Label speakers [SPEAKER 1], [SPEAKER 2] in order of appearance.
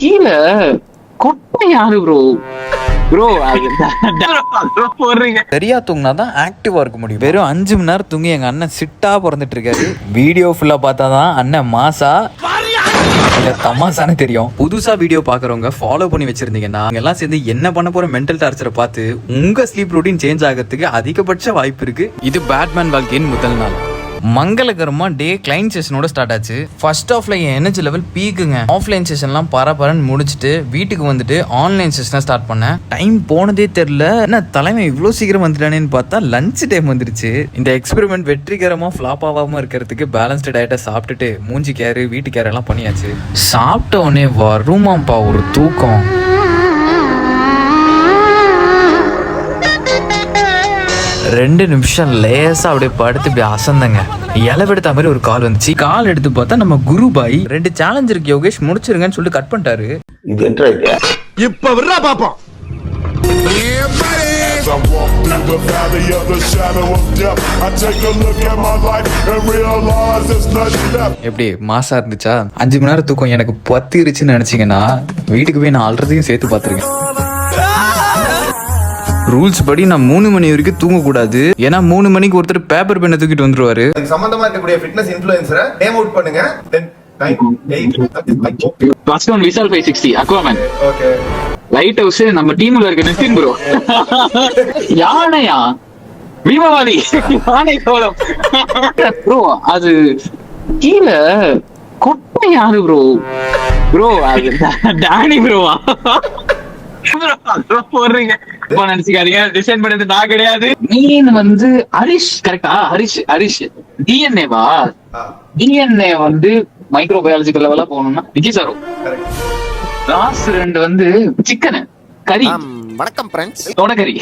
[SPEAKER 1] கீழ கொட்டை யாரு ப்ரோ? ப்ரோ போடுறீங்க.
[SPEAKER 2] சரியா தூங்கினாதான் ஆக்டிவா இருக்க முடியும். வெறும் 5 மணி நேரம் தூங்கி எங்க அண்ணன் சிட்டா பிறந்துட்டு இருக்காரு. வீடியோ ஃபுல்லா பார்த்தாதான் அண்ணன் மாசா இல்ல தமாசானு தெரியும். புதுசா வீடியோ பாக்குறவங்க ஃபாலோ பண்ணி வச்சிருந்தீங்கன்னா எல்லாம் சேர்ந்து என்ன பண்ண போற மென்டல் டார்ச்சரை பார்த்து உங்க ஸ்லீப் ரொட்டீன் சேஞ்ச் ஆகிறதுக்கு அதிகபட்ச வாய்ப்பு இருக்கு. இது பேட்மேன் வாழ்க்கையின் முதல் நாள். மங்களகரமா டே கிளைண்ட் செஷனோட ஸ்டார்ட் ஆச்சு. ஃபர்ஸ்ட் ஆஃப்ல என் எனர்ஜி லெவல் பீக்குங்க. ஆஃப்லைன் செஷன்லாம் பரபரன்னு முடிச்சுட்டு வீட்டுக்கு வந்துட்டு ஆன்லைன் செஷனை ஸ்டார்ட் பண்ணேன். டைம் போனதே தெரியல. என்ன தலைமை இவ்வளோ சீக்கிரம் வந்துட்டானேன்னு பார்த்தா லஞ்ச் டைம் வந்துருச்சு. இந்த எக்ஸ்பெரிமெண்ட் வெற்றிகரமா ஃபிளாப் ஆகாம இருக்கிறதுக்கு பேலன்ஸ்டு டயட்டை சாப்பிட்டுட்டு மூஞ்சி கேரு வீட்டு கேர் எல்லாம் பண்ணியாச்சு. சாப்பிட்ட உடனே வருமாப்பா ஒரு தூக்கம். 2 நிமிஷம் லேசா அப்படியே படுத்து இப்படி அசந்தங்க. இலவெடுத்த மாதிரி ஒரு கால் வந்துச்சு. கால் எடுத்து பார்த்தா நம்ம குரு பாய் 2 சேலஞ்ச் இருக்கு யோகேஷ் முடிச்சிருங்கன்னு சொல்லிட்டு கட் பண்ணிட்டாரு.
[SPEAKER 3] இப்ப விடுறா பாப்போம்.
[SPEAKER 2] எப்படி மாசா இருந்துச்சா? 5 மணி நேரம் தூக்கம் எனக்கு பத்திருச்சுன்னு நினைச்சீங்கன்னா வீட்டுக்கு போய் நான் ஆல்ரெடியும் சேர்த்து பார்த்துருக்கேன். ரூல்ஸ் படி நான் 3 மணி வரைக்கும் தூங்க கூடாது. ஏன்னா 3 மணிக்கு ஒருத்தர் பேப்பர் பெண்ணை தூக்கிட்டு வந்துருவாரு.
[SPEAKER 3] சம்பந்தமா இருக்கக்கூடிய ஃபிட்னஸ் இன்ஃப்ளூயன்சரை நேம் அவுட் பண்ணுங்க. தென் 9
[SPEAKER 1] first one Vishal 560 Aquaman.
[SPEAKER 3] Okay.
[SPEAKER 1] Light house நம்ம டீம்ல இருக்க நிதின் ப்ரோ. யானையா பீமவாலி யானை கோலம் ப்ரோ. அது கீழ கொட்டை யாரு ப்ரோ? ப்ரோ அது டானி ப்ரோவா? போடுறீங்க நினைச்சுக்காதீங்க. டிசைன் பண்ணது நான் கிடையாது. மீன் வந்து ஹரிஷ் கரெக்டா? ஹரிஷ் டிஎன்ஏவா? டிஎன்ஏ வந்து மைக்ரோபயாலஜிக்கல் லெவலா போகணும்னா விஜய் சாரோ. லாஸ்ட் 2 வந்து சிக்கன் கறி.
[SPEAKER 4] வணக்கம் ஃப்ரெண்ட்ஸ்.
[SPEAKER 1] தொடக்கறி.